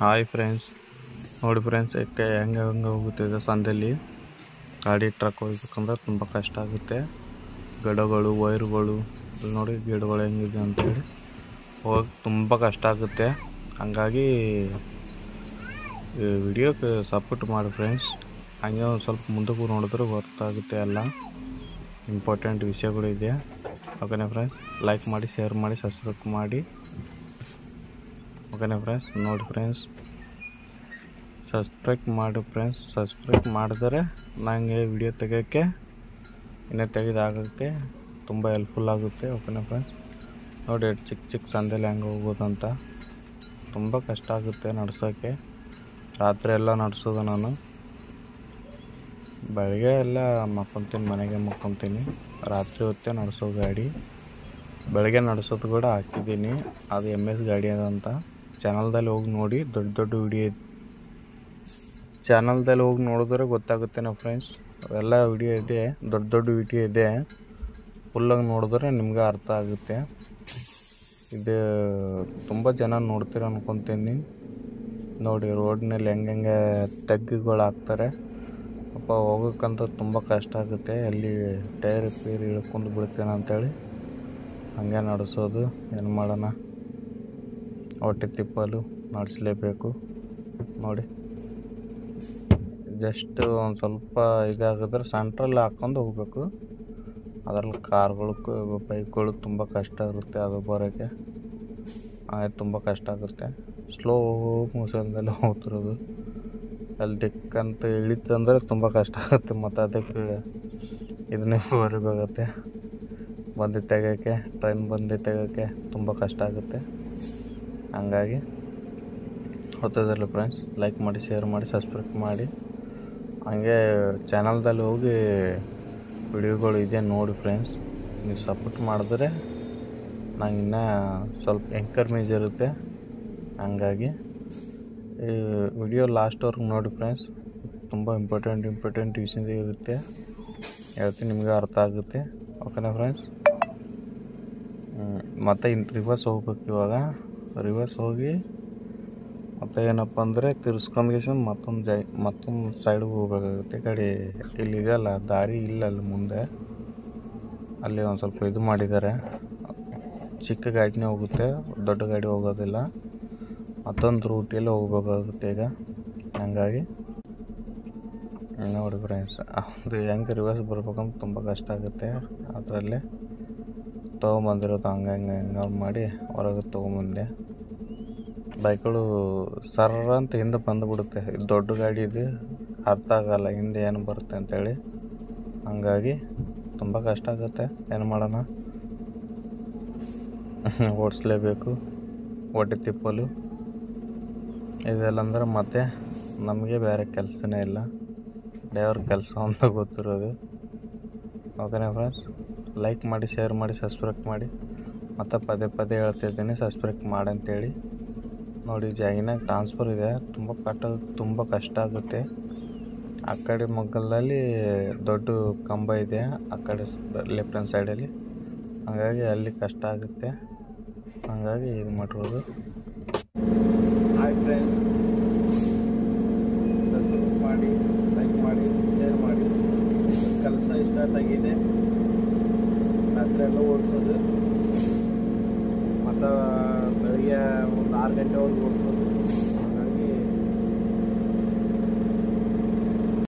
Hi friends, ನೋಡಿ friends ಹೆಂಗೆ ಹೋಗುತ್ತಿದೆ ಸಂದಲ್ಲಿ ಗಾಡಿ ಟ್ರಕ್ ಹೋಗ್ಬೇಕಂದ್ರೆ ತುಂಬ ಕಷ್ಟ ಆಗುತ್ತೆ. ಗಿಡಗಳು ವೈರ್ಗಳು ಇಲ್ಲಿ ನೋಡಿ, ಗಿಡಗಳು ಹೆಂಗಿದೆ ಅಂತೇಳಿ ಹೋಗಿ ತುಂಬ ಕಷ್ಟ ಆಗುತ್ತೆ. ಹಂಗಾಗಿ ವಿಡಿಯೋಕ್ಕೆ ಸಪೋರ್ಟ್ ಮಾಡಿ ಫ್ರೆಂಡ್ಸ್. ಹಂಗೆ ಒಂದು ಸ್ವಲ್ಪ ಮುಂದಕ್ಕೆ ನೋಡಿದ್ರೆ ಗೊತ್ತಾಗುತ್ತೆ, ಎಲ್ಲ ಇಂಪಾರ್ಟೆಂಟ್ ವಿಷಯಗಳು ಇದೆ. ಓಕೆನಾ ಫ್ರೆಂಡ್ಸ್, ಲೈಕ್ ಮಾಡಿ, ಶೇರ್ ಮಾಡಿ, ಸಬ್ಸ್ಕ್ರೈಬ್ ಮಾಡಿ. ಓಕೆನಾ ಫ್ರೆಂಡ್ಸ್, ನೋಡಿ ಫ್ರೆಂಡ್ಸ್, ಸಬ್ಸ್ಕ್ರೈಬ್ ಮಾಡಿ ಫ್ರೆಂಡ್ಸ್. ಸಬ್ಸ್ಕ್ರೈಬ್ ಮಾಡಿದ್ರೆ ನನಗೆ ವಿಡಿಯೋ ತೆಗೋಕ್ಕೆ ಇನ್ನೂ ತೆಗೆದಾಗೋಕ್ಕೆ ತುಂಬ ಹೆಲ್ಪ್ಫುಲ್ ಆಗುತ್ತೆ. ಓಕೆನಾ ಫ್ರೆಂಡ್ಸ್, ನೋಡಿ ಚಿಕ್ಕ ಸಂದೇಲಿ ಹೆಂಗೆ ಹೋಗೋದಂತ ತುಂಬ ಕಷ್ಟ ಆಗುತ್ತೆ ನಡ್ಸೋಕ್ಕೆ. ರಾತ್ರಿ ಎಲ್ಲ ನಡೆಸೋದು ನಾನು, ಬೆಳಗ್ಗೆ ಎಲ್ಲ ಮಲ್ಕೊತೀನಿ, ಮನೆಗೆ ಮಲ್ಕೊತೀನಿ. ರಾತ್ರಿ ಹೊತ್ತೇ ನಡೆಸೋ ಗಾಡಿ, ಬೆಳಗ್ಗೆ ನಡೆಸೋದು ಕೂಡ ಹಾಕಿದ್ದೀನಿ. ಅದು MS ಗಾಡಿ ಅದಂತ ಚಾನಲ್ದಲ್ಲಿ ಹೋಗಿ ನೋಡಿ. ದೊಡ್ಡ ವಿಡಿಯೋ ಚಾನಲ್ದಲ್ಲಿ ಹೋಗಿ ನೋಡಿದ್ರೆ ಗೊತ್ತಾಗುತ್ತೆ ನಾವು ಫ್ರೆಂಡ್ಸ್. ಎಲ್ಲ ವಿಡಿಯೋ ಇದೆ, ದೊಡ್ಡ ವಿಡಿಯೋ ಇದೆ. ಫುಲ್ಲಾಗಿ ನೋಡಿದ್ರೆ ನಿಮ್ಗೆ ಅರ್ಥ ಆಗುತ್ತೆ. ಇದು ತುಂಬ ಜನ ನೋಡ್ತೀರ ಅನ್ಕೊತೀನಿ. ನೋಡಿ ರೋಡ್ನಲ್ಲಿ ಹೆಂಗೆ ತಗ್ಗುಗಳು ಹಾಕ್ತಾರೆ. ಪಾಪ ಹೋಗೋಕ್ಕಂತ ತುಂಬ ಕಷ್ಟ ಆಗುತ್ತೆ. ಎಲ್ಲಿ ಟೈರ್ ಇಳ್ಕೊಂಡು ಬಿಡ್ತೇನೆ ಅಂಥೇಳಿ ಹಂಗೆ ನಡೆಸೋದು. ಏನು ಮಾಡೋಣ, ಹೊಟ್ಟೆ ತಿಪ್ಪಲು ನಡೆಸಲೇಬೇಕು. ನೋಡಿ ಜಸ್ಟ್ ಒಂದು ಸ್ವಲ್ಪ ಇದಾಗಿದ್ರೆ ಸೆಂಟ್ರಲ್ಲಿ ಹಾಕ್ಕೊಂಡು ಹೋಗಬೇಕು. ಅದರಲ್ಲಿ ಕಾರ್ಗಳು ಬೈಕ್ಗಳು ತುಂಬ ಕಷ್ಟ ಇರುತ್ತೆ ಅದು ಬರೋಕ್ಕೆ. ತುಂಬ ಕಷ್ಟ ಆಗುತ್ತೆ. ಸ್ಲೋ ಮೋಷನ್ದಲ್ಲಿ ಹೋಗ್ತಿರೋದು. ಅಲ್ಲಿ ದಿಕ್ಕಂತ ಇಳಿತಂದರೆ ತುಂಬ ಕಷ್ಟ ಆಗುತ್ತೆ. ಮತ್ತು ಅದಕ್ಕೆ ಇದನ್ನೇ ಬರಬೇಕಾಗತ್ತೆ. ಬಂದು ತೆಗೋಕ್ಕೆ, ಟ್ರೈನ್ ಬಂದು ತೆಗೋಕ್ಕೆ ತುಂಬ ಕಷ್ಟ ಆಗುತ್ತೆ. ಹಂಗಾಗಿ ಗೊತ್ತದಲ್ಲ ಫ್ರೆಂಡ್ಸ್, ಲೈಕ್ ಮಾಡಿ, ಶೇರ್ ಮಾಡಿ, ಸಬ್ಸ್ಕ್ರೈಬ್ ಮಾಡಿ. ಹಂಗೆ ಚಾನಲ್ದಲ್ಲಿ ಹೋಗಿ ವಿಡಿಯೋಗಳು ಇದೆ ನೋಡಿ ಫ್ರೆಂಡ್ಸ್. ನೀವು ಸಪೋರ್ಟ್ ಮಾಡಿದ್ರೆ ನಂಗೆ ಇನ್ನೂ ಸ್ವಲ್ಪ ಎಂಕರೇಜ್ ಇರುತ್ತೆ. ಹಂಗಾಗಿ ಈ ವಿಡಿಯೋ ಲಾಸ್ಟ್ವರೆಗೂ ನೋಡಿ ಫ್ರೆಂಡ್ಸ್. ತುಂಬ ಇಂಪಾರ್ಟೆಂಟ್ ವಿಷಯ ಇರುತ್ತೆ, ಹೇಳ್ತೀನಿ, ನಿಮಗೆ ಅರ್ಥ ಆಗುತ್ತೆ. ಓಕೆನಾ ಫ್ರೆಂಡ್ಸ್, ಮತ್ತು ರಿವರ್ಸ್ ಹೋಗ್ಬೇಕು. ಇವಾಗ ರಿವರ್ಸ್ ಹೋಗಿ ಮತ್ತು ಏನಪ್ಪ ಅಂದರೆ ತಿರ್ಸ್ಕೊಂಡ್ಗೆ ಮತ್ತೊಂದು ಸೈಡ್ಗೆ ಹೋಗ್ಬೇಕಾಗುತ್ತೆ. ಗಾಡಿ ಇಲ್ಲಿ ಇದೆಯಲ್ಲ, ದಾರಿ ಇಲ್ಲ ಅಲ್ಲಿ ಮುಂದೆ. ಅಲ್ಲಿ ಒಂದು ಸ್ವಲ್ಪ ಇದು ಮಾಡಿದ್ದಾರೆ. ಚಿಕ್ಕ ಗಾಡಿನೇ ಹೋಗುತ್ತೆ, ದೊಡ್ಡ ಗಾಡಿ ಹೋಗೋದಿಲ್ಲ. ಮತ್ತೊಂದು ರೂಟಲ್ಲಿ ಹೋಗ್ಬೇಕಾಗುತ್ತೆ ಈಗ. ಹಂಗಾಗಿ ನೋಡಿ ಫ್ರೆಂಡ್ಸ್, ಅದು ಹೆಂಗೆ ರಿವರ್ಸ್ ಬರ್ಬೇಕಂತ ತುಂಬ ಕಷ್ಟ ಆಗುತ್ತೆ. ಅದರಲ್ಲೇ ತೊಗೊಂಬಂದಿರೋದು ಹಂಗೆ ಮಾಡಿ ಹೊರಗೆ ತೊಗೊಂಬಂದೆ. ಬೈಕ್ಗಳು ಸರ್ರ ಅಂತ ಹಿಂದೆ ಬಂದುಬಿಡುತ್ತೆ. ದೊಡ್ಡ ಗಾಡಿ ಇದು, ಅರ್ಥ ಆಗಲ್ಲ ಹಿಂದೆ ಏನು ಬರುತ್ತೆ ಅಂಥೇಳಿ. ಹಂಗಾಗಿ ತುಂಬ ಕಷ್ಟ ಆಗುತ್ತೆ. ಏನು ಮಾಡೋಣ, ಓಡಿಸ್ಲೇಬೇಕು. ಹೊಟ್ಟೆ ತಿಪ್ಪಲು ಇದೆಲ್ಲ ಅಂದ್ರೆ ಮತ್ತೆ ನಮಗೆ ಬೇರೆ ಕೆಲಸನೇ ಇಲ್ಲ, ಡ್ರೈವರ್ ಕೆಲಸ ಅಂತ ಗೊತ್ತಿರೋದು. ಓಕೆನಾ ಫ್ರೆಂಡ್ಸ್, ಲೈಕ್ ಮಾಡಿ, ಶೇರ್ ಮಾಡಿ, ಸಬ್ಸ್ಕ್ರೈಬ್ ಮಾಡಿ. ಮತ್ತು ಪದೇ ಹೇಳ್ತಿದ್ದೀನಿ, ಸಬ್ಸ್ಕ್ರೈಬ್ ಮಾಡಿ ಅಂತೇಳಿ. ನೋಡಿ ಜಾಗಿನಾಗ ಟ್ರಾನ್ಸ್ಫರ್ ಇದೆ, ತುಂಬ ಕಷ್ಟ ಆಗುತ್ತೆ. ಆ ಕಡೆ ಮಗ್ಗಲಲ್ಲಿ ದೊಡ್ಡ ಕಂಬ ಇದೆ, ಆ ಕಡೆ ಲೆಫ್ಟ್ ಹ್ಯಾಂಡ್ ಸೈಡಲ್ಲಿ. ಹಾಗಾಗಿ ಅಲ್ಲಿ ಕಷ್ಟ ಆಗುತ್ತೆ. ಹಾಗಾಗಿ ಇದು ಮಾಡಿರೋದು. ಹಾಯ್ ಫ್ರೆಂಡ್ಸ್, ಸಬ್ಸ್ಕ್ರೈಬ್ ಮಾಡಿ, ಲೈಕ್ ಮಾಡಿ, ಶೇರ್ ಮಾಡಿ. ಕೆಲಸ ಸ್ಟಾರ್ಟ್ ಆಗಿದೆ. ರಾತ್ರಿ ಎಲ್ಲ ಓಡಿಸೋದು, ಮತ್ತು ಬೆಳಗ್ಗೆ ಒಂದು 6 ಗಂಟೆವರೆಗೂ ಓಡಿಸೋದು.